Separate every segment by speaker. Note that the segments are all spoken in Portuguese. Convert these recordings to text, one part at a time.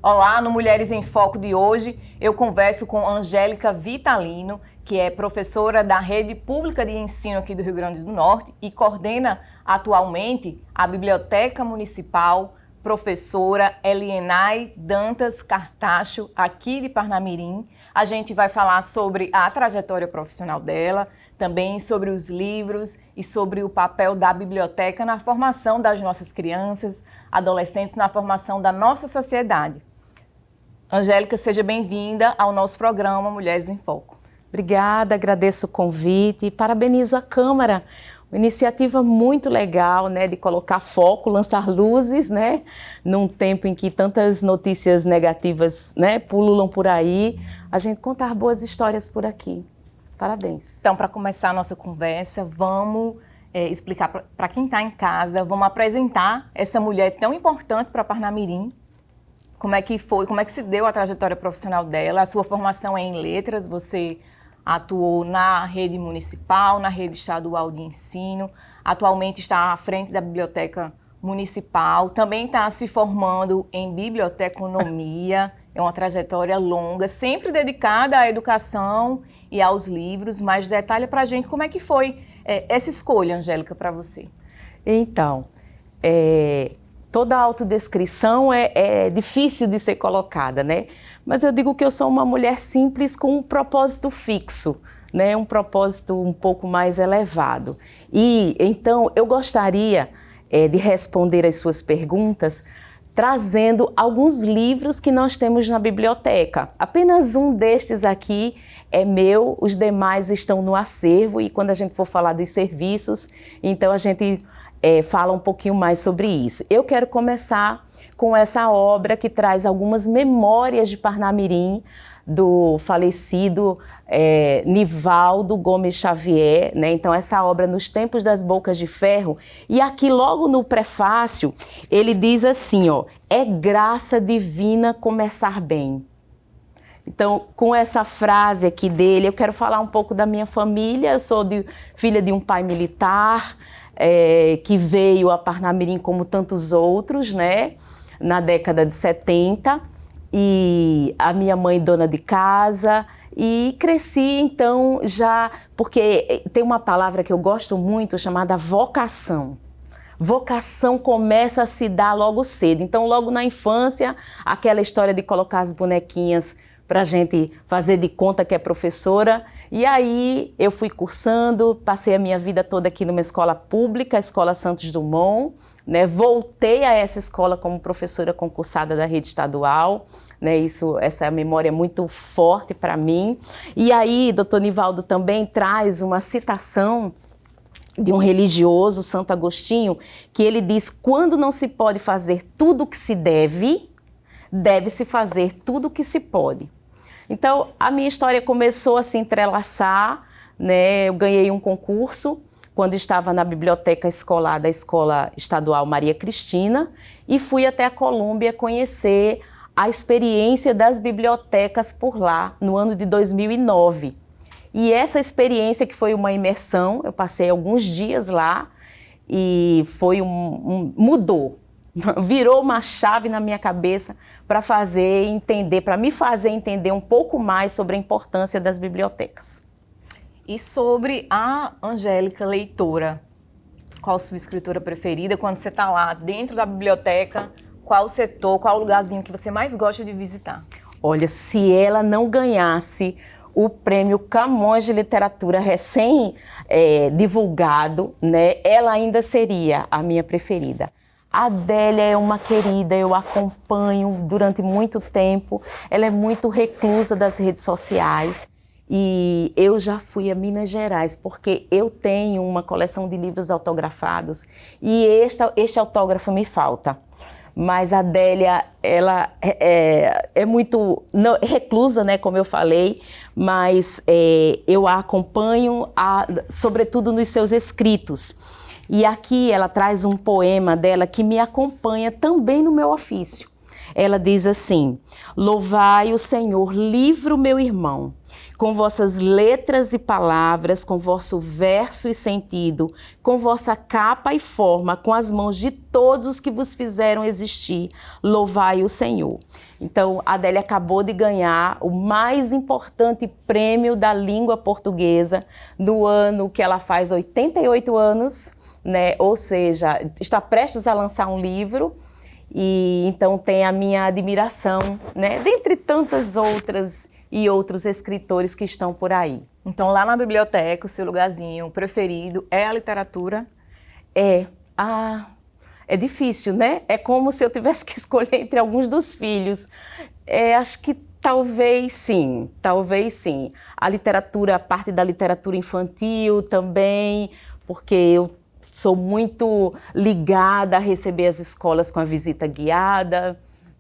Speaker 1: Olá, no Mulheres em Foco de hoje, eu converso com Angélica Vitalino, que é professora da Rede Pública de Ensino aqui do Rio Grande do Norte e coordena atualmente a Biblioteca Municipal Professora Elienay Dantas Cartacho, aqui de Parnamirim. A gente vai falar sobre a trajetória profissional dela, também sobre os livros e sobre o papel da biblioteca na formação das nossas crianças, adolescentes, na formação da nossa sociedade. Angélica, seja bem-vinda ao nosso programa Mulheres em Foco.
Speaker 2: Obrigada, agradeço o convite e parabenizo a Câmara. Uma iniciativa muito legal, né, de colocar foco, lançar luzes, né, num tempo em que tantas notícias negativas, né, pululam por aí, a gente contar boas histórias por aqui. Parabéns.
Speaker 1: Então, para começar a nossa conversa, vamos explicar para quem está em casa, vamos apresentar essa mulher tão importante para Parnamirim. Como é que foi, como é que se deu a trajetória profissional dela? A sua formação é em letras, você atuou na rede municipal, na rede estadual de ensino, atualmente está à frente da biblioteca municipal, também está se formando em biblioteconomia, é uma trajetória longa, sempre dedicada à educação e aos livros, mas detalhe para a gente como é que foi essa escolha, Angélica, para você.
Speaker 2: Então, toda a autodescrição é difícil de ser colocada, né? Mas eu digo que eu sou uma mulher simples com um propósito fixo, né? Um propósito um pouco mais elevado. E então eu gostaria de responder as suas perguntas trazendo alguns livros que nós temos na biblioteca. Apenas um destes aqui é meu, os demais estão no acervo e quando a gente for falar dos serviços, então a gente fala um pouquinho mais sobre isso. Eu quero começar com essa obra que traz algumas memórias de Parnamirim, do falecido Nivaldo Gomes Xavier, né? Então essa obra Nos Tempos das Bocas de Ferro, e aqui logo no prefácio ele diz assim, ó, é graça divina começar bem. Então, com essa frase aqui dele, eu quero falar um pouco da minha família. Eu sou filha de um pai militar, que veio a Parnamirim como tantos outros, né, na década de 70, e a minha mãe dona de casa, e cresci então já, porque tem uma palavra que eu gosto muito chamada vocação. Vocação começa a se dar logo cedo, então logo na infância, aquela história de colocar as bonequinhas para a gente fazer de conta que é professora. E aí eu fui cursando, passei a minha vida toda aqui numa escola pública, a Escola Santos Dumont, né? Voltei a essa escola como professora concursada da rede estadual, né? Essa memória é muito forte para mim. E aí, doutor Nivaldo também traz uma citação de um religioso, Santo Agostinho, que ele diz: quando não se pode fazer tudo o que se deve, deve-se fazer tudo o que se pode. Então, a minha história começou a se entrelaçar, né? Eu ganhei um concurso quando estava na biblioteca escolar da Escola Estadual Maria Cristina e fui até a Colômbia conhecer a experiência das bibliotecas por lá, no ano de 2009. E essa experiência, que foi uma imersão, eu passei alguns dias lá e foi mudou. Virou uma chave na minha cabeça para me fazer entender um pouco mais sobre a importância das bibliotecas.
Speaker 1: E sobre a Angélica leitora, qual a sua escritora preferida? Quando você está lá dentro da biblioteca, qual o setor, qual o lugarzinho que você mais gosta de visitar?
Speaker 2: Olha, se ela não ganhasse o prêmio Camões de Literatura recém-divulgado, né, ela ainda seria a minha preferida. A Adélia é uma querida, eu a acompanho durante muito tempo, ela é muito reclusa das redes sociais e eu já fui a Minas Gerais porque eu tenho uma coleção de livros autografados e este autógrafo me falta. Mas a Adélia, ela é muito reclusa, né, como eu falei, mas eu a acompanho, sobretudo nos seus escritos. E aqui ela traz um poema dela que me acompanha também no meu ofício. Ela diz assim: louvai o Senhor, livro meu irmão, com vossas letras e palavras, com vosso verso e sentido, com vossa capa e forma, com as mãos de todos os que vos fizeram existir, louvai o Senhor. Então, a Adélia acabou de ganhar o mais importante prêmio da língua portuguesa no ano que ela faz 88 anos, né? Ou seja, está prestes a lançar um livro. E então tem a minha admiração, né? Dentre tantas outras e outros escritores que estão por aí.
Speaker 1: Então, lá na biblioteca, o seu lugarzinho preferido é a literatura?
Speaker 2: É difícil, né? É como se eu tivesse que escolher entre alguns dos filhos. Acho que talvez sim. A literatura, a parte da literatura infantil também, porque eu sou muito ligada a receber as escolas com a visita guiada,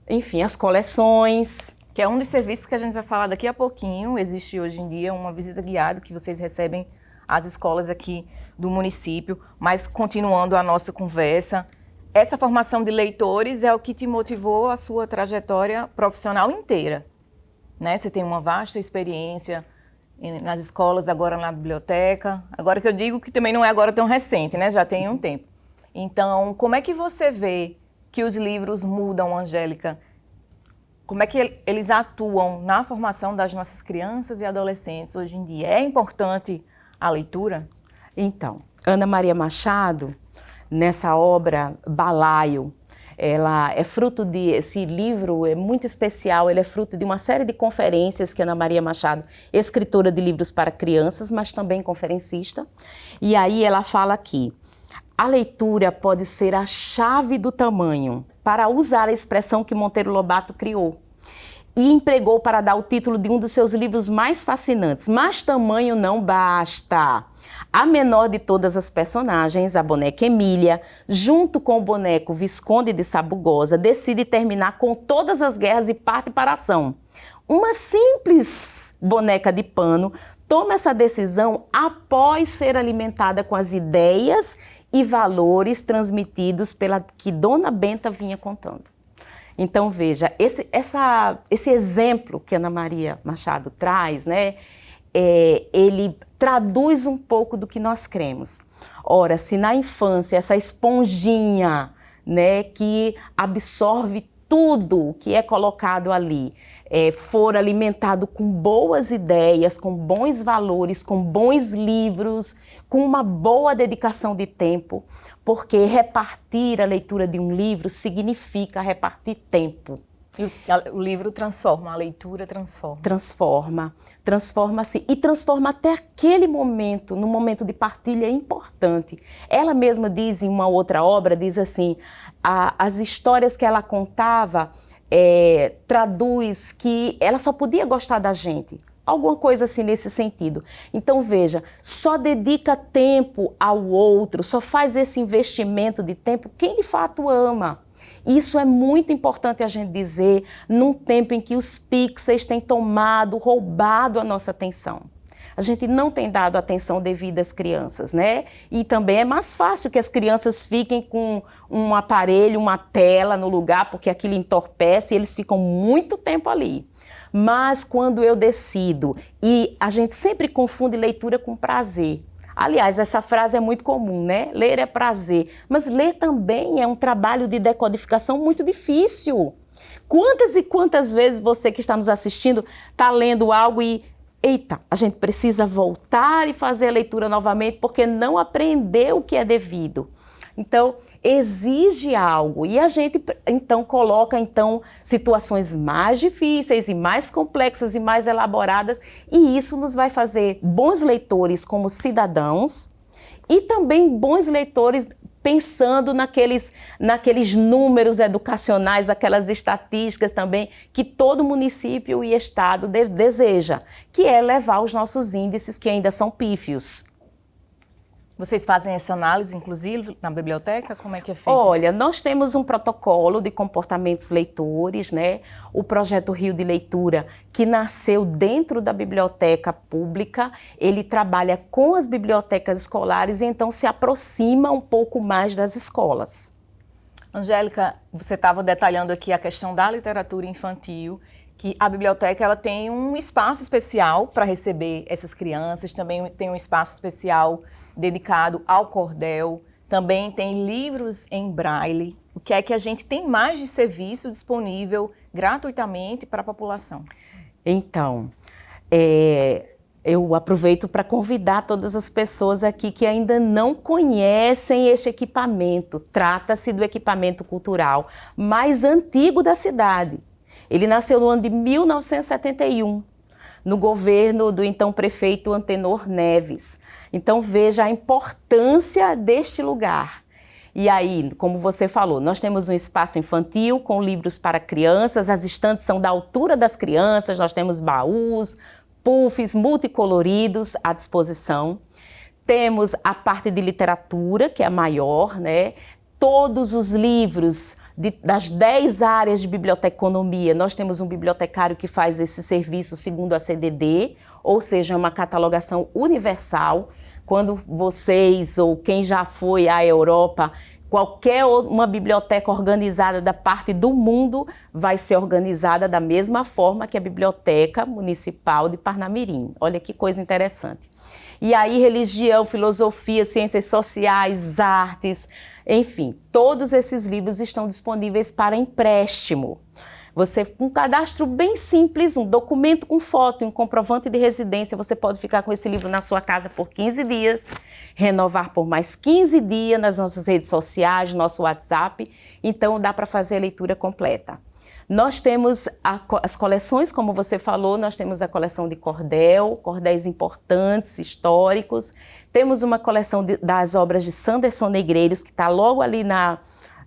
Speaker 2: enfim, as coleções.
Speaker 1: Que é um dos serviços que a gente vai falar daqui a pouquinho. Existe hoje em dia uma visita guiada que vocês recebem às escolas aqui do município. Mas continuando a nossa conversa, essa formação de leitores é o que te motivou a sua trajetória profissional inteira, né? Você tem uma vasta experiência nas escolas, agora na biblioteca. Agora que eu digo que também não é agora tão recente, né? Já tem um tempo. Então, como é que você vê que os livros mudam, Angélica? Como é que eles atuam na formação das nossas crianças e adolescentes hoje em dia? É importante a leitura?
Speaker 2: Então, Ana Maria Machado, nessa obra Balaio, ela é fruto esse livro é muito especial, ele é fruto de uma série de conferências que Ana Maria Machado, escritora de livros para crianças, mas também conferencista, e aí ela fala aqui: a leitura pode ser a chave do tamanho, para usar a expressão que Monteiro Lobato criou e empregou para dar o título de um dos seus livros mais fascinantes. Mas tamanho não basta. A menor de todas as personagens, a boneca Emília, junto com o boneco Visconde de Sabugosa, decide terminar com todas as guerras e parte para a ação. Uma simples boneca de pano toma essa decisão após ser alimentada com as ideias e valores transmitidos pela que Dona Benta vinha contando. Então, veja, esse exemplo que Ana Maria Machado traz, né, ele traduz um pouco do que nós cremos. Ora, se na infância essa esponjinha, né, que absorve tudo que é colocado ali, for alimentado com boas ideias, com bons valores, com bons livros, com uma boa dedicação de tempo, porque repartir a leitura de um livro significa repartir tempo.
Speaker 1: E o livro transforma, a leitura transforma.
Speaker 2: Transforma-se e transforma até aquele momento, no momento de partilha importante. Ela mesma diz em uma outra obra, diz assim, as histórias que ela contava traduz que ela só podia gostar da gente. Alguma coisa assim nesse sentido. Então veja, só dedica tempo ao outro, só faz esse investimento de tempo quem de fato ama. Isso é muito importante a gente dizer num tempo em que os pixels têm roubado a nossa atenção. A gente não tem dado atenção devida às crianças, né? E também é mais fácil que as crianças fiquem com um aparelho, uma tela no lugar, porque aquilo entorpece e eles ficam muito tempo ali. Mas quando eu decido, e a gente sempre confunde leitura com prazer. Aliás, essa frase é muito comum, né? Ler é prazer, mas ler também é um trabalho de decodificação muito difícil. Quantas e quantas vezes você que está nos assistindo está lendo algo e, eita, a gente precisa voltar e fazer a leitura novamente porque não aprendeu o que é devido. Então, exige algo e a gente então coloca situações mais difíceis e mais complexas e mais elaboradas, e isso nos vai fazer bons leitores como cidadãos e também bons leitores pensando naqueles números educacionais, aquelas estatísticas também que todo município e estado deseja, que é levar os nossos índices que ainda são pífios.
Speaker 1: Vocês fazem essa análise, inclusive, na biblioteca? Como é que é feito?
Speaker 2: Olha, nós temos um protocolo de comportamentos leitores, né? O Projeto Rio de Leitura, que nasceu dentro da biblioteca pública, ele trabalha com as bibliotecas escolares e então se aproxima um pouco mais das escolas.
Speaker 1: Angélica, você estava detalhando aqui a questão da literatura infantil, que a biblioteca ela tem um espaço especial para receber essas crianças, também tem um espaço especial dedicado ao cordel, também tem livros em braille. O que é que a gente tem mais de serviço disponível gratuitamente para a população?
Speaker 2: Então, eu aproveito para convidar todas as pessoas aqui que ainda não conhecem este equipamento. Trata-se do equipamento cultural mais antigo da cidade. Ele nasceu no ano de 1971, no governo do então prefeito Antenor Neves. Então veja a importância deste lugar. E aí, como você falou, nós temos um espaço infantil com livros para crianças, as estantes são da altura das crianças, nós temos baús, puffs multicoloridos à disposição. Temos a parte de literatura, que é a maior, né? Todos os livros das 10 áreas de biblioteconomia, nós temos um bibliotecário que faz esse serviço segundo a CDD, ou seja, uma catalogação universal. Quando vocês ou quem já foi à Europa, qualquer uma biblioteca organizada da parte do mundo vai ser organizada da mesma forma que a Biblioteca Municipal de Parnamirim. Olha que coisa interessante. E aí, religião, filosofia, ciências sociais, artes, enfim, todos esses livros estão disponíveis para empréstimo. Você, com um cadastro bem simples, um documento com foto e um comprovante de residência, você pode ficar com esse livro na sua casa por 15 dias, renovar por mais 15 dias nas nossas redes sociais, no nosso WhatsApp, então dá para fazer a leitura completa. Nós temos as coleções, como você falou, nós temos a coleção de cordéis importantes, históricos, temos uma coleção das obras de Sanderson Negreiros, que está logo ali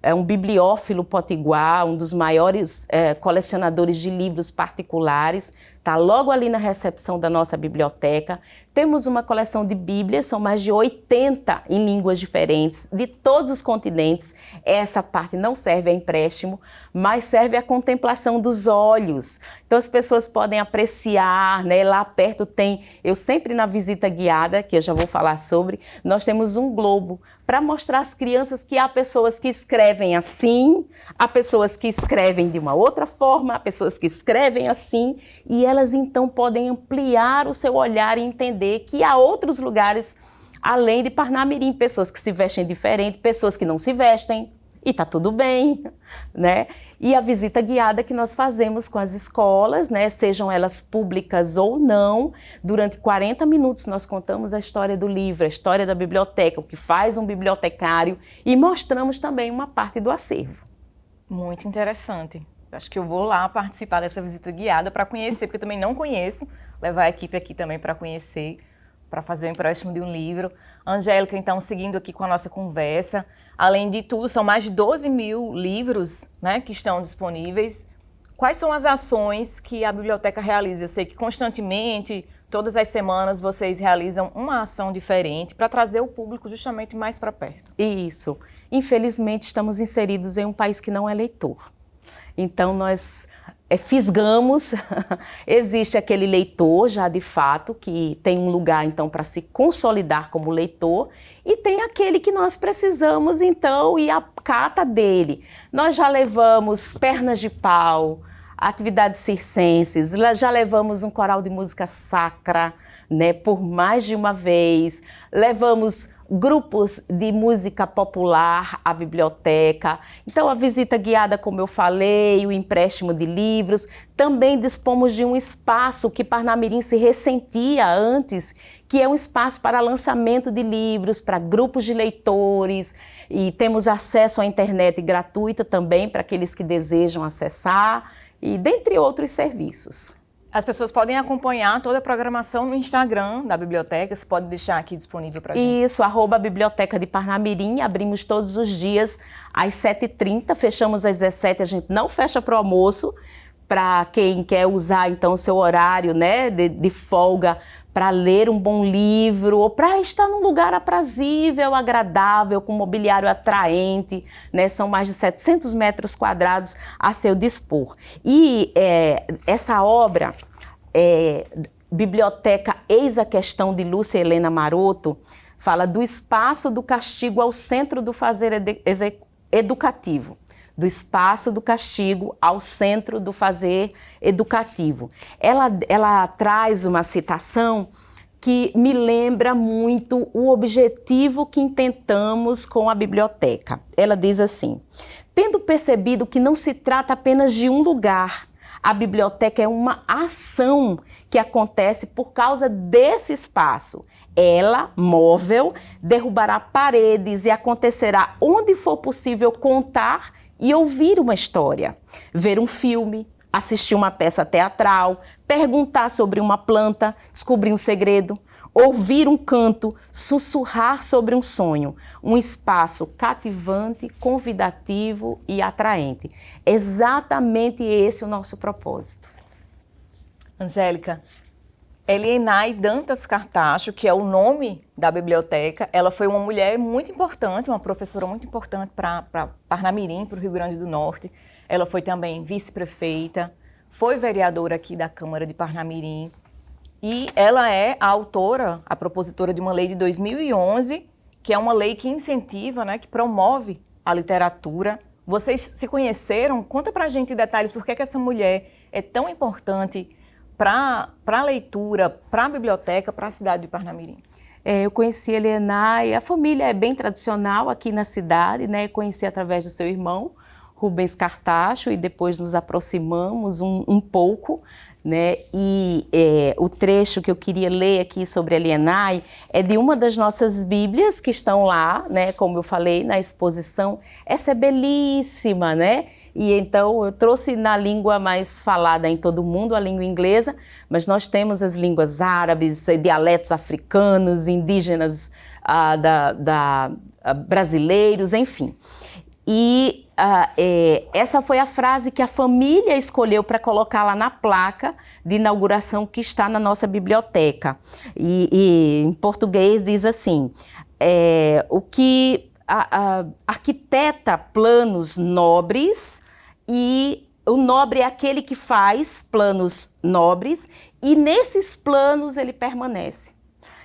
Speaker 2: é um bibliófilo potiguar, um dos maiores colecionadores de livros particulares, está logo ali na recepção da nossa biblioteca. Temos uma coleção de bíblias, são mais de 80 em línguas diferentes, de todos os continentes. Essa parte não serve a empréstimo, mas serve à contemplação dos olhos. Então as pessoas podem apreciar, né? Lá perto tem, eu sempre na visita guiada, que eu já vou falar sobre, nós temos um globo para mostrar às crianças que há pessoas que escrevem assim, há pessoas que escrevem de uma outra forma, há pessoas que escrevem assim, e elas então podem ampliar o seu olhar e entender que há outros lugares, além de Parnamirim, pessoas que se vestem diferente, pessoas que não se vestem, e tá tudo bem, né? E a visita guiada que nós fazemos com as escolas, né, sejam elas públicas ou não, durante 40 minutos nós contamos a história do livro, a história da biblioteca, o que faz um bibliotecário, e mostramos também uma parte do acervo.
Speaker 1: Muito interessante. Acho que eu vou lá participar dessa visita guiada para conhecer, porque eu também não conheço, levar a equipe aqui também para conhecer, para fazer o empréstimo de um livro. Angélica, então, seguindo aqui com a nossa conversa, além de tudo, são mais de 12 mil livros, né, que estão disponíveis. Quais são as ações que a biblioteca realiza? Eu sei que constantemente, todas as semanas, vocês realizam uma ação diferente para trazer o público justamente mais para perto.
Speaker 2: Isso. Infelizmente, estamos inseridos em um país que não é leitor. Então, nós fisgamos, existe aquele leitor já de fato, que tem um lugar então para se consolidar como leitor, e tem aquele que nós precisamos então ir à cata dele. Nós já levamos Pernas de Pau, atividades circenses, já levamos um coral de música sacra, né, por mais de uma vez, levamos grupos de música popular à biblioteca. Então, a visita guiada, como eu falei, o empréstimo de livros. Também dispomos de um espaço que Parnamirim se ressentia antes, que é um espaço para lançamento de livros, para grupos de leitores, e temos acesso à internet gratuita também para aqueles que desejam acessar, e dentre outros serviços.
Speaker 1: As pessoas podem acompanhar toda a programação no Instagram da biblioteca, você pode deixar aqui disponível para a gente.
Speaker 2: Isso, @Biblioteca de Parnamirim, abrimos todos os dias às 7h30, fechamos às 17h, a gente não fecha para o almoço, para quem quer usar então o seu horário, né, de folga para ler um bom livro ou para estar num lugar aprazível, agradável, com mobiliário atraente, né, são mais de 700 metros quadrados a seu dispor. E essa obra, Biblioteca Eis a Questão, de Lúcia Helena Maroto, fala do espaço do castigo ao centro do fazer educativo, do espaço do castigo ao centro do fazer educativo. Ela traz uma citação que me lembra muito o objetivo que intentamos com a biblioteca. Ela diz assim: tendo percebido que não se trata apenas de um lugar, a biblioteca é uma ação que acontece por causa desse espaço. Ela, móvel, derrubará paredes e acontecerá onde for possível contar e ouvir uma história, ver um filme, assistir uma peça teatral, perguntar sobre uma planta, descobrir um segredo, ouvir um canto, sussurrar sobre um sonho, um espaço cativante, convidativo e atraente. Exatamente esse é o nosso propósito.
Speaker 1: Angélica, Elienay Dantas Cartacho, que é o nome da biblioteca, ela foi uma mulher muito importante, uma professora muito importante para Parnamirim, para o Rio Grande do Norte. Ela foi também vice-prefeita, foi vereadora aqui da Câmara de Parnamirim. E ela é a autora, a propositora de uma lei de 2011, que é uma lei que incentiva, né, que promove a literatura. Vocês se conheceram? Conta pra gente detalhes, por que essa mulher é tão importante para a leitura, para a biblioteca, para a cidade de Parnamirim.
Speaker 2: Eu conheci a Elienay, a família é bem tradicional aqui na cidade, né? Conheci através do seu irmão, Rubens Cartacho, e depois nos aproximamos um pouco, né? E o trecho que eu queria ler aqui sobre a Elienay é de uma das nossas bíblias que estão lá, né? Como eu falei, na exposição. Essa é belíssima, né? E então eu trouxe na língua mais falada em todo mundo, a língua inglesa, mas nós temos as línguas árabes, dialetos africanos, indígenas, brasileiros, enfim. E essa foi a frase que a família escolheu para colocar lá na placa de inauguração que está na nossa biblioteca. E em português diz assim: o que arquiteta planos nobres, e o nobre é aquele que faz planos nobres, e nesses planos ele permanece.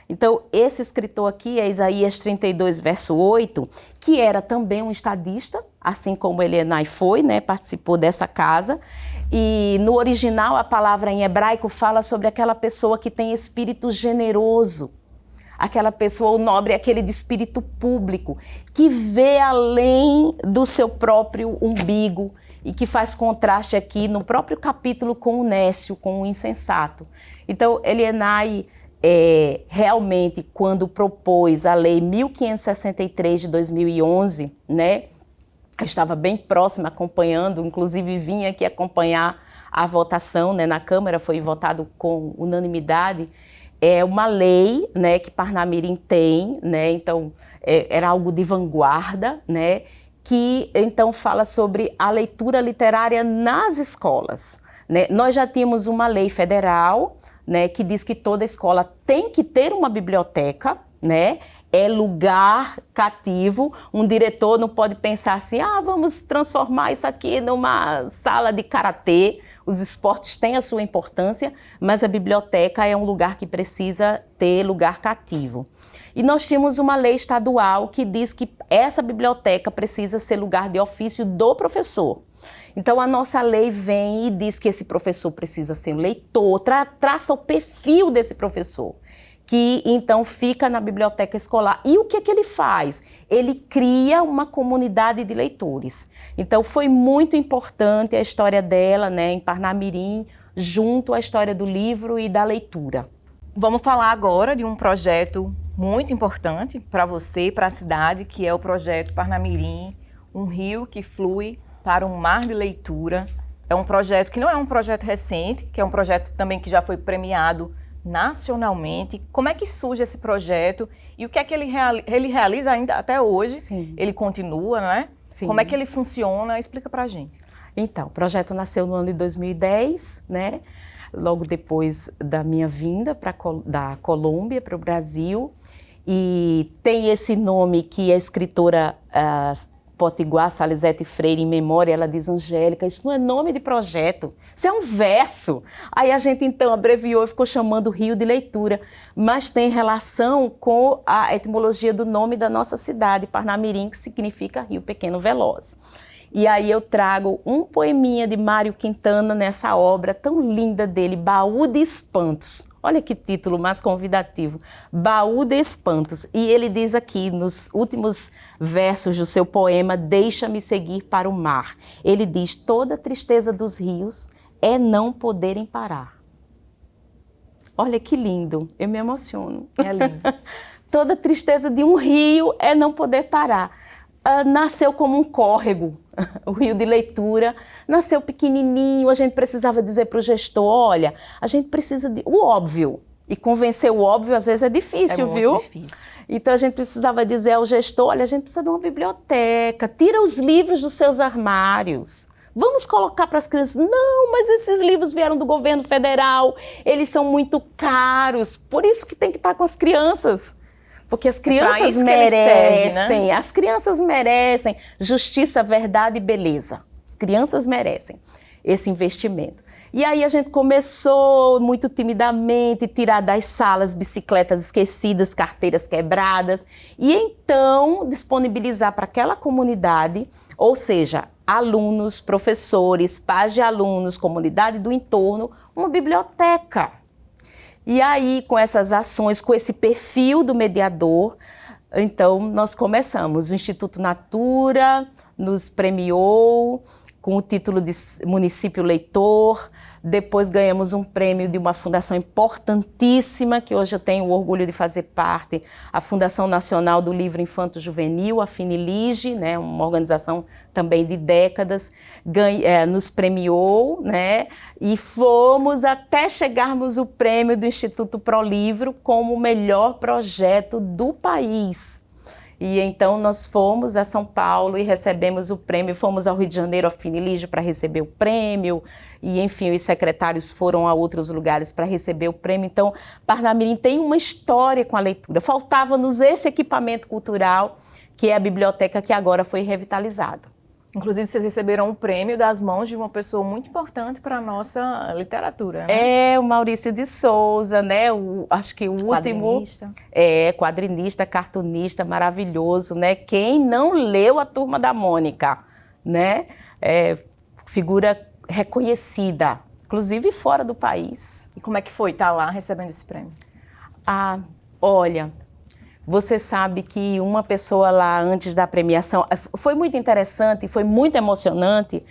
Speaker 2: Então, esse escritor aqui é Isaías 32, verso 8, que era também um estadista, assim como Elienay foi, né, participou dessa casa. E no original, a palavra em hebraico fala sobre aquela pessoa que tem espírito generoso. Aquela pessoa, o nobre, é aquele de espírito público, que vê além do seu próprio umbigo e que faz contraste aqui no próprio capítulo com o nécio, com o insensato. Então, Elienay, realmente, quando propôs a Lei 1563 de 2011, né, eu estava bem próxima, acompanhando, inclusive vim aqui acompanhar a votação, né, na Câmara, foi votado com unanimidade. É uma lei, né, que Parnamirim tem, né, então era algo de vanguarda, né, que então fala sobre a leitura literária nas escolas, né. Nós já tínhamos uma lei federal, né, que diz que toda escola tem que ter uma biblioteca, né, é lugar cativo. Um diretor não pode pensar assim, vamos transformar isso aqui numa sala de karatê. Os esportes têm a sua importância, mas a biblioteca é um lugar que precisa ter lugar cativo. E nós tínhamos uma lei estadual que diz que essa biblioteca precisa ser lugar de ofício do professor. Então, a nossa lei vem e diz que esse professor precisa ser um leitor, traça o perfil desse professor, que então fica na biblioteca escolar. E o que é que ele faz? Ele cria uma comunidade de leitores. Então, foi muito importante a história dela, né, em Parnamirim, junto à história do livro e da leitura.
Speaker 1: Vamos falar agora de um projeto muito importante para você, para a cidade, que é o projeto Parnamirim, um rio que flui para um mar de leitura. É um projeto que não é um projeto recente, que é um projeto também que já foi premiado nacionalmente. Como é que surge esse projeto e o que é que ele realiza ainda até hoje?
Speaker 2: Sim.
Speaker 1: Ele continua, né?
Speaker 2: Sim.
Speaker 1: Como é que ele funciona? Explica pra gente.
Speaker 2: Então, o projeto nasceu no ano de 2010, né? Logo depois da minha vinda da Colômbia para o Brasil, e tem esse nome que a escritora Potiguar, Salizete Freire, em memória, ela diz: Angélica, isso não é nome de projeto, isso é um verso. Aí a gente então abreviou e ficou chamando Rio de Leitura, mas tem relação com a etimologia do nome da nossa cidade, Parnamirim, que significa Rio Pequeno Veloz. E aí eu trago um poeminha de Mário Quintana nessa obra tão linda dele, Baú de Espantos. Olha que título mais convidativo, Baú de Espantos. E ele diz aqui, nos últimos versos do seu poema, Deixa-me seguir para o mar. Ele diz: toda tristeza dos rios é não poderem parar. Olha que lindo, eu me emociono.
Speaker 1: É lindo.
Speaker 2: Toda tristeza de um rio é não poder parar. Nasceu como um córrego, o Rio de Leitura, nasceu pequenininho, a gente precisava dizer para o gestor: olha, a gente precisa de o óbvio, e convencer o óbvio às vezes é difícil,
Speaker 1: muito
Speaker 2: viu?
Speaker 1: Difícil.
Speaker 2: Então a gente precisava dizer ao gestor: olha, a gente precisa de uma biblioteca, tira os livros dos seus armários. Vamos colocar para as crianças. Não, mas esses livros vieram do governo federal, eles são muito caros, por isso que tem que estar com as crianças. Porque as crianças merecem, serve, né? As crianças merecem justiça, verdade e beleza. As crianças merecem esse investimento. E aí a gente começou muito timidamente, tirar das salas bicicletas esquecidas, carteiras quebradas, e então disponibilizar para aquela comunidade, ou seja, alunos, professores, pais de alunos, comunidade do entorno, uma biblioteca. E aí, com essas ações, com esse perfil do mediador, então nós começamos. O Instituto Natura nos premiou com o título de Município Leitor. Depois ganhamos um prêmio de uma fundação importantíssima, que hoje eu tenho o orgulho de fazer parte, a Fundação Nacional do Livro Infanto Juvenil, a Finilige, né, uma organização também de décadas, nos premiou, né, e fomos até chegarmos o prêmio do Instituto ProLivro como o melhor projeto do país. E então nós fomos a São Paulo e recebemos o prêmio, fomos ao Rio de Janeiro, a Finilige, para receber o prêmio, e enfim, os secretários foram a outros lugares para receber o prêmio. Então, Parnamirim tem uma história com a leitura. Faltava-nos esse equipamento cultural, que é a biblioteca, que agora foi revitalizada.
Speaker 1: Inclusive, vocês receberam um prêmio das mãos de uma pessoa muito importante para a nossa literatura, né?
Speaker 2: É, o Maurício de Souza, né? Acho que o último...
Speaker 1: Quadrinista.
Speaker 2: Quadrinista, cartunista, maravilhoso, né? Quem não leu A Turma da Mônica, né? Figura reconhecida, inclusive fora do país.
Speaker 1: E como é que foi estar lá recebendo esse prêmio?
Speaker 2: Olha... Você sabe que uma pessoa lá antes da premiação, foi muito interessante, foi muito emocionante,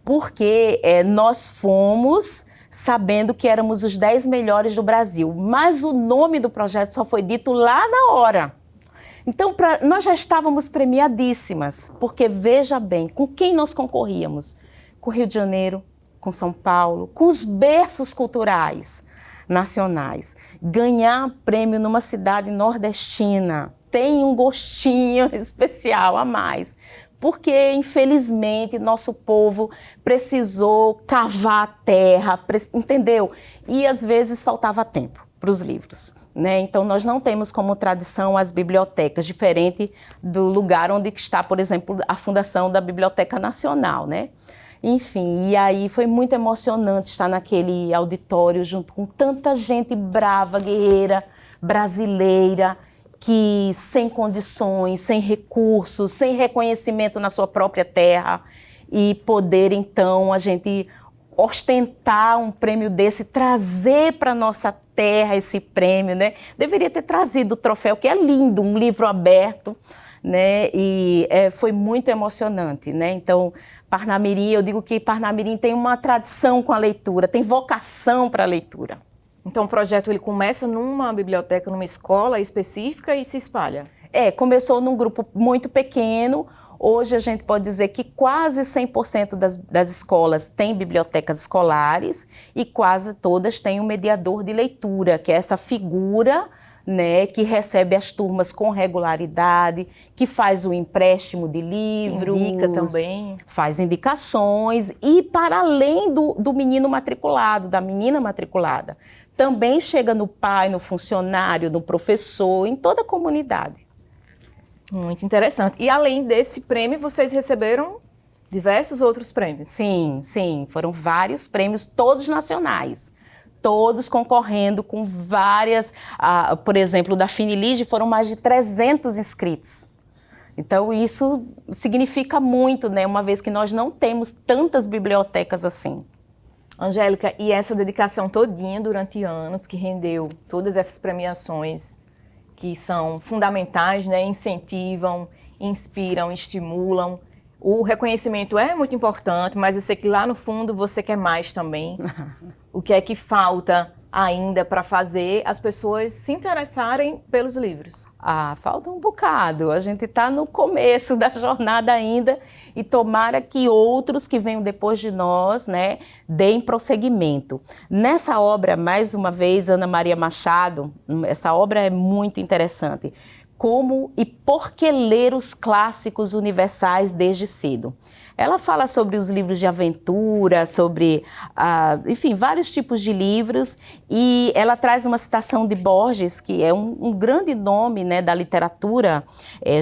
Speaker 2: porque nós fomos sabendo que éramos os 10 melhores do Brasil, mas o nome do projeto só foi dito lá na hora. Então, nós já estávamos premiadíssimas, porque veja bem, com quem nós concorríamos? Com o Rio de Janeiro, com São Paulo, com os berços culturais nacionais. Ganhar prêmio numa cidade nordestina tem um gostinho especial a mais, porque infelizmente nosso povo precisou cavar a terra, entendeu? E às vezes faltava tempo para os livros, né? Então nós não temos como tradição as bibliotecas, diferente do lugar onde está, por exemplo, a fundação da Biblioteca Nacional, né? Enfim, e aí foi muito emocionante estar naquele auditório junto com tanta gente brava, guerreira, brasileira, que sem condições, sem recursos, sem reconhecimento na sua própria terra, e poder então a gente ostentar um prêmio desse, trazer para a nossa terra esse prêmio, né? Deveria ter trazido o troféu, que é lindo, um livro aberto, né? E foi muito emocionante, né? Então, Parnamirim, eu digo que Parnamirim tem uma tradição com a leitura, tem vocação para a leitura.
Speaker 1: Então o projeto ele começa numa biblioteca, numa escola específica e se espalha?
Speaker 2: Começou num grupo muito pequeno. Hoje a gente pode dizer que quase 100% das escolas têm bibliotecas escolares e quase todas têm um mediador de leitura, que é essa figura, né, que recebe as turmas com regularidade, que faz o empréstimo de livros,
Speaker 1: indica também,
Speaker 2: faz indicações, e para além do menino matriculado, da menina matriculada, também chega no pai, no funcionário, no professor, em toda a comunidade.
Speaker 1: Muito interessante. E além desse prêmio, vocês receberam diversos outros prêmios?
Speaker 2: Sim, sim, foram vários prêmios, todos nacionais. Todos concorrendo com várias, por exemplo, da Finilige foram mais de 300 inscritos. Então isso significa muito, né? Uma vez que nós não temos tantas bibliotecas assim.
Speaker 1: Angélica, e essa dedicação todinha durante anos que rendeu todas essas premiações que são fundamentais, né? Incentivam, inspiram, estimulam. O reconhecimento é muito importante, mas eu sei que lá no fundo você quer mais também. O que é que falta ainda para fazer as pessoas se interessarem pelos livros?
Speaker 2: Falta um bocado. A gente está no começo da jornada ainda e tomara que outros que venham depois de nós, né, deem prosseguimento. Nessa obra, mais uma vez, Ana Maria Machado, essa obra é muito interessante. Como e por que ler os clássicos universais desde cedo? Ela fala sobre os livros de aventura, sobre, enfim, vários tipos de livros, e ela traz uma citação de Borges, que é um grande nome, né, da literatura,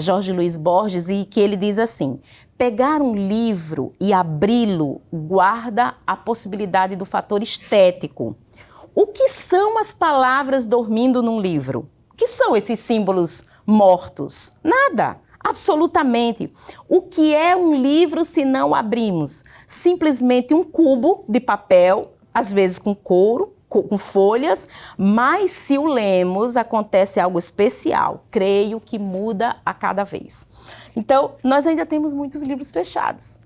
Speaker 2: Jorge Luiz Borges, e que ele diz assim: pegar um livro e abri-lo guarda a possibilidade do fator estético. O que são as palavras dormindo num livro? O que são esses símbolos mortos? Nada. Absolutamente. O que é um livro se não abrimos? Simplesmente um cubo de papel, às vezes com couro, com folhas, mas se o lemos, acontece algo especial. Creio que muda a cada vez. Então, nós ainda temos muitos livros fechados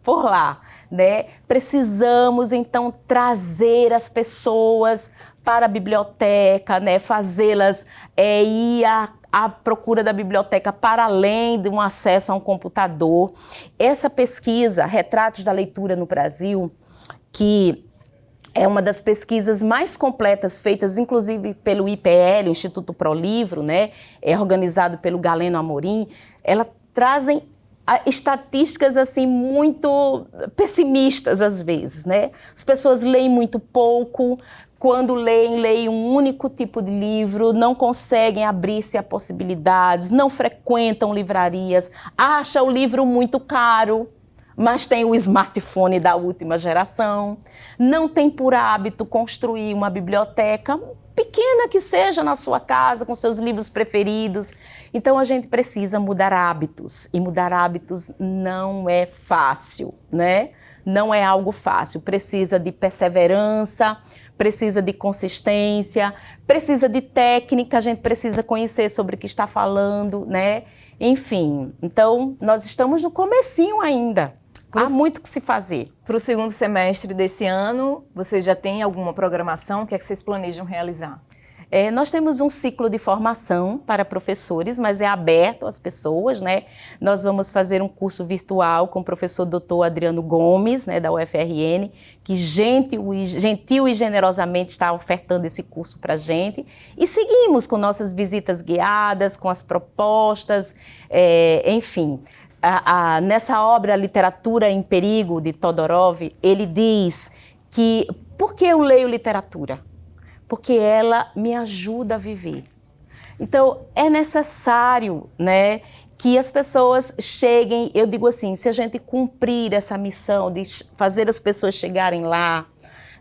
Speaker 2: por lá, né? Precisamos, então, trazer as pessoas para a biblioteca, né? Fazê-las ir à procura da biblioteca para além de um acesso a um computador. Essa pesquisa, Retratos da Leitura no Brasil, que é uma das pesquisas mais completas feitas, inclusive pelo IPL, o Instituto ProLivro, né? É organizado pelo Galeno Amorim. Elas trazem estatísticas assim muito pessimistas às vezes, né? As pessoas leem muito pouco. Quando leem um único tipo de livro, não conseguem abrir-se a possibilidades, não frequentam livrarias, acham o livro muito caro, mas tem o smartphone da última geração, não tem por hábito construir uma biblioteca pequena que seja na sua casa, com seus livros preferidos. Então a gente precisa mudar hábitos, e mudar hábitos não é fácil, né? Não é algo fácil, precisa de perseverança, precisa de consistência, precisa de técnica, a gente precisa conhecer sobre o que está falando, né? Enfim, então nós estamos no comecinho ainda. Há muito que se fazer.
Speaker 1: Para o segundo semestre desse ano, você já tem alguma programação? O que é que vocês planejam realizar?
Speaker 2: Nós temos um ciclo de formação para professores, mas é aberto às pessoas, né? Nós vamos fazer um curso virtual com o professor Dr. Adriano Gomes, né, da UFRN, que gentil e generosamente está ofertando esse curso para a gente. E seguimos com nossas visitas guiadas, com as propostas, enfim. Nessa obra Literatura em Perigo, de Todorov, ele diz que, por que eu leio literatura? Porque ela me ajuda a viver. Então, é necessário, né, que as pessoas cheguem, eu digo assim, se a gente cumprir essa missão de fazer as pessoas chegarem lá,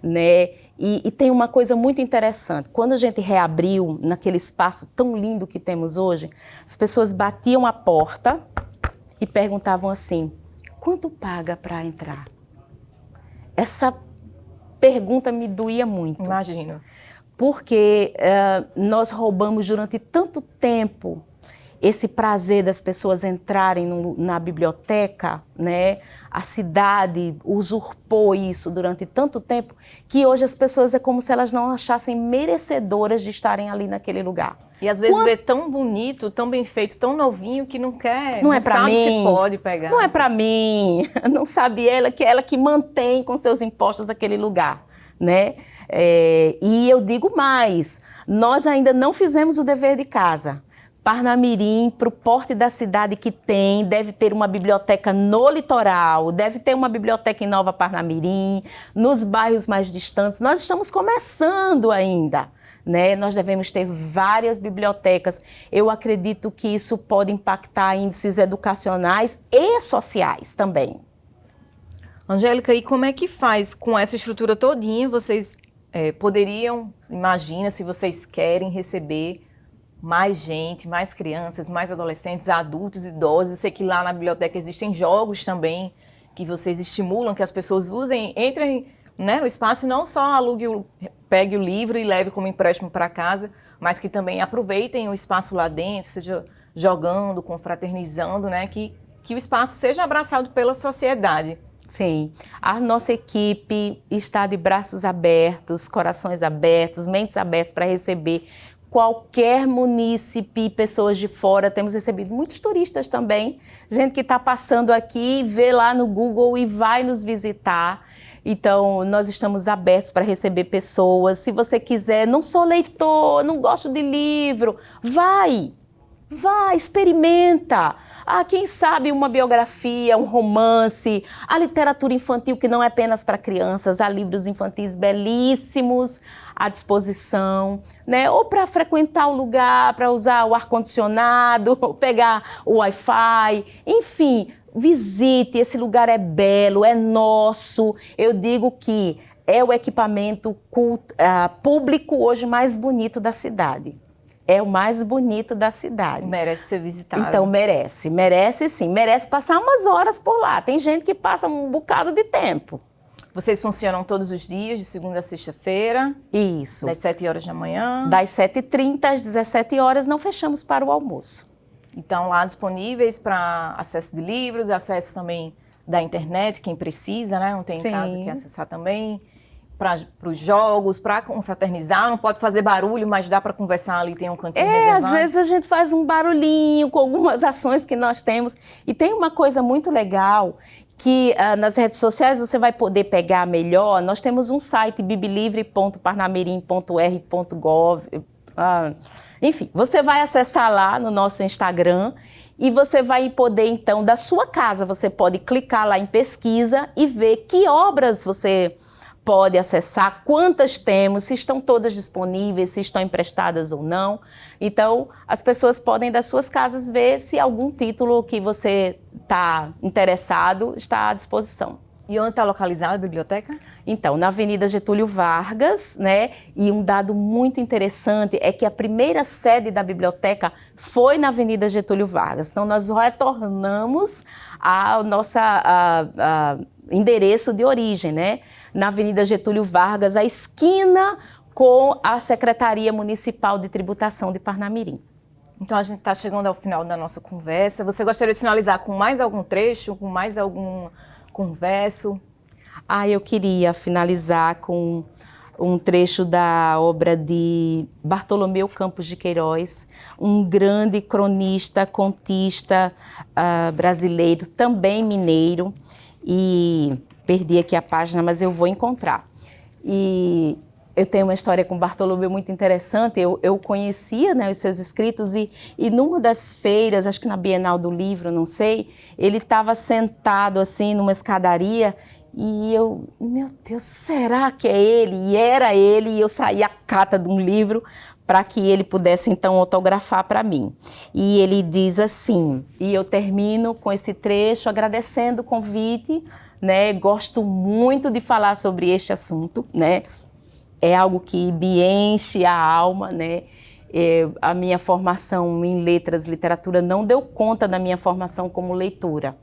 Speaker 2: né, e tem uma coisa muito interessante, quando a gente reabriu naquele espaço tão lindo que temos hoje, as pessoas batiam a porta e perguntavam assim: quanto paga para entrar? Essa pergunta me doía muito.
Speaker 1: Imagino.
Speaker 2: Porque nós roubamos durante tanto tempo esse prazer das pessoas entrarem na biblioteca, né? A cidade usurpou isso durante tanto tempo que hoje as pessoas é como se elas não achassem merecedoras de estarem ali naquele lugar.
Speaker 1: E às vezes vê tão bonito, tão bem feito, tão novinho que não quer,
Speaker 2: não é pra
Speaker 1: sabe
Speaker 2: mim,
Speaker 1: se pode pegar.
Speaker 2: Não é para mim, não sabe ela que mantém com seus impostos aquele lugar, né? E eu digo mais, nós ainda não fizemos o dever de casa. Parnamirim, para o porte da cidade que tem, deve ter uma biblioteca no litoral, deve ter uma biblioteca em Nova Parnamirim, nos bairros mais distantes. Nós estamos começando ainda, né? Nós devemos ter várias bibliotecas. Eu acredito que isso pode impactar índices educacionais e sociais também.
Speaker 1: Angélica, e como é que faz com essa estrutura todinha? Vocês poderiam, imagina, se vocês querem receber mais gente, mais crianças, mais adolescentes, adultos, idosos. Eu sei que lá na biblioteca existem jogos também que vocês estimulam que as pessoas usem, entrem, né, no espaço, não só pegue o livro e leve como empréstimo para casa, mas que também aproveitem o espaço lá dentro, seja jogando, confraternizando, né, que o espaço seja abraçado pela sociedade.
Speaker 2: Sim, a nossa equipe está de braços abertos, corações abertos, mentes abertas para receber qualquer munícipe, pessoas de fora. Temos recebido muitos turistas também, gente que está passando aqui, vê lá no Google e vai nos visitar. Então, nós estamos abertos para receber pessoas. Se você quiser, não sou leitor, não gosto de livro, vai, experimenta. Quem sabe uma biografia, um romance, a literatura infantil que não é apenas para crianças, há livros infantis belíssimos à disposição, né? Ou para frequentar o lugar, para usar o ar-condicionado, pegar o Wi-Fi, enfim, visite, esse lugar é belo, é nosso. Eu digo que é o equipamento público hoje mais bonito da cidade. É o mais bonito da cidade.
Speaker 1: Merece ser visitado.
Speaker 2: Então, merece sim, merece passar umas horas por lá. Tem gente que passa um bocado de tempo.
Speaker 1: Vocês funcionam todos os dias, de segunda a sexta-feira?
Speaker 2: Isso.
Speaker 1: Das 7 horas da manhã?
Speaker 2: Das 7h30 às 17 horas, não fechamos para o almoço.
Speaker 1: Então, lá disponíveis para acesso de livros, acesso também da internet, quem precisa, né? Não tem em casa que acessar também. Para os jogos, para confraternizar, não pode fazer barulho, mas dá para conversar ali, tem um cantinho reservado.
Speaker 2: Às vezes a gente faz um barulhinho com algumas ações que nós temos. E tem uma coisa muito legal que nas redes sociais você vai poder pegar melhor. Nós temos um site biblilivre.parnamirim.r.gov. Enfim, você vai acessar lá no nosso Instagram e você vai poder, então, da sua casa, você pode clicar lá em pesquisa e ver que obras você pode acessar, quantas temos, se estão todas disponíveis, se estão emprestadas ou não. Então, as pessoas podem das suas casas ver se algum título que você está interessado está à disposição.
Speaker 1: E onde está localizada a biblioteca?
Speaker 2: Então, na Avenida Getúlio Vargas, né? E um dado muito interessante é que a primeira sede da biblioteca foi na Avenida Getúlio Vargas. Então, nós retornamos ao nosso endereço de origem, né? Na Avenida Getúlio Vargas, a esquina com a Secretaria Municipal de Tributação de Parnamirim.
Speaker 1: Então, a gente está chegando ao final da nossa conversa. Você gostaria de finalizar com mais algum trecho, com mais algum converso?
Speaker 2: Eu queria finalizar com um trecho da obra de Bartolomeu Campos de Queiroz, um grande cronista, contista brasileiro, também mineiro, e perdi aqui a página, mas eu vou encontrar. E eu tenho uma história com Bartolomeu muito interessante. Eu conhecia, né, os seus escritos e numa das feiras, acho que na Bienal do Livro, não sei, ele estava sentado assim numa escadaria e eu, meu Deus, será que é ele? E era ele, e eu saí à cata de um livro para que ele pudesse então autografar para mim. E ele diz assim, e eu termino com esse trecho agradecendo o convite, né? Gosto muito de falar sobre este assunto, né? É algo que me enche a alma, né? A minha formação em letras, literatura, não deu conta da minha formação como leitora.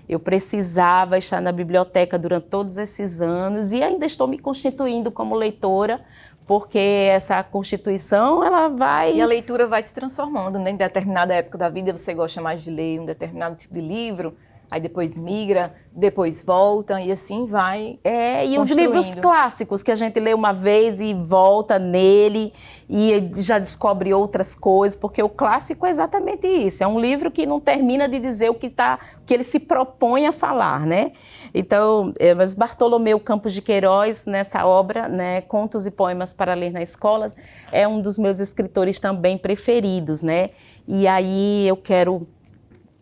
Speaker 2: Eu precisava estar na biblioteca durante todos esses anos e ainda estou me constituindo como leitora, porque essa constituição, ela vai...
Speaker 1: E a leitura vai se transformando, né? Em determinada época da vida você gosta mais de ler um determinado tipo de livro, aí depois migra, depois volta e assim vai.
Speaker 2: E os livros clássicos que a gente lê uma vez e volta nele e já descobre outras coisas, porque o clássico é exatamente isso, é um livro que não termina de dizer o que ele se propõe a falar, né? Então, mas Bartolomeu Campos de Queiroz, nessa obra, né, Contos e Poemas para Ler na Escola, é um dos meus escritores também preferidos, né? E aí eu quero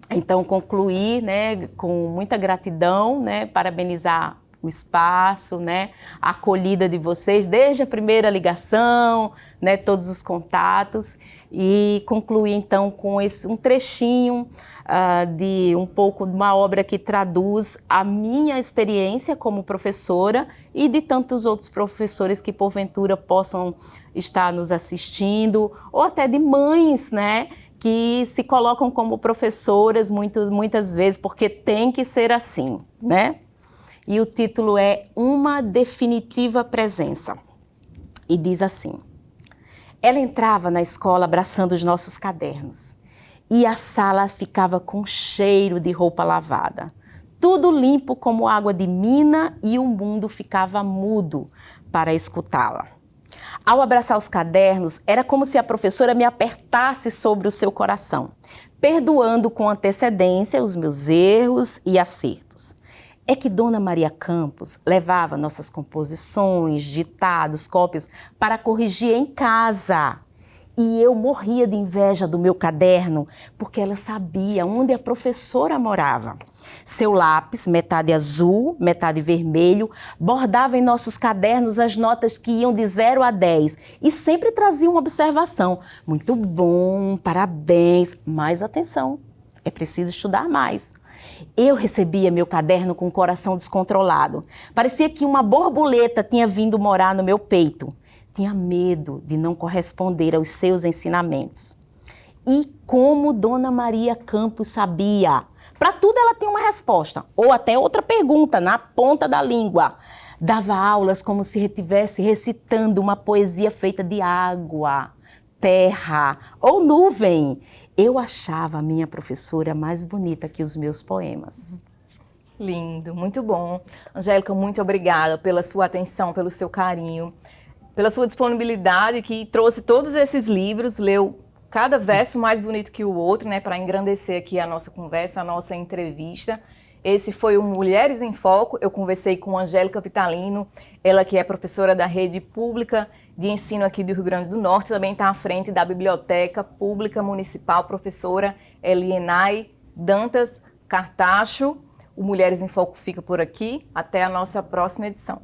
Speaker 2: então concluir, né, com muita gratidão, né, parabenizar o espaço, né, a acolhida de vocês, desde a primeira ligação, né, todos os contatos, e concluir então com um trechinho de um pouco de uma obra que traduz a minha experiência como professora e de tantos outros professores que porventura possam estar nos assistindo, ou até de mães, né, que se colocam como professoras muitas vezes, porque tem que ser assim, né? E o título é Uma Definitiva Presença. E diz assim: ela entrava na escola abraçando os nossos cadernos e a sala ficava com cheiro de roupa lavada. Tudo limpo como água de mina e o mundo ficava mudo para escutá-la. Ao abraçar os cadernos, era como se a professora me apertasse sobre o seu coração, perdoando com antecedência os meus erros e acertos. É que Dona Maria Campos levava nossas composições, ditados, cópias para corrigir em casa. E eu morria de inveja do meu caderno, porque ela sabia onde a professora morava. Seu lápis, metade azul, metade vermelho, bordava em nossos cadernos as notas que iam de 0 a 10 e sempre trazia uma observação. Muito bom, parabéns, mas atenção, é preciso estudar mais. Eu recebia meu caderno com o coração descontrolado. Parecia que uma borboleta tinha vindo morar no meu peito. Tinha medo de não corresponder aos seus ensinamentos. E como Dona Maria Campos sabia? Para tudo ela tinha uma resposta, ou até outra pergunta na ponta da língua. Dava aulas como se estivesse recitando uma poesia feita de água, terra ou nuvem. Eu achava a minha professora mais bonita que os meus poemas.
Speaker 1: Lindo, muito bom. Angélica, muito obrigada pela sua atenção, pelo seu carinho, pela sua disponibilidade, que trouxe todos esses livros, leu cada verso mais bonito que o outro, né, para engrandecer aqui a nossa conversa, a nossa entrevista. Esse foi o Mulheres em Foco. Eu conversei com Angélica Vitalino, ela que é professora da Rede Pública de Ensino aqui do Rio Grande do Norte, também está à frente da Biblioteca Pública Municipal, professora Elienay Dantas Cartacho. O Mulheres em Foco fica por aqui. Até a nossa próxima edição.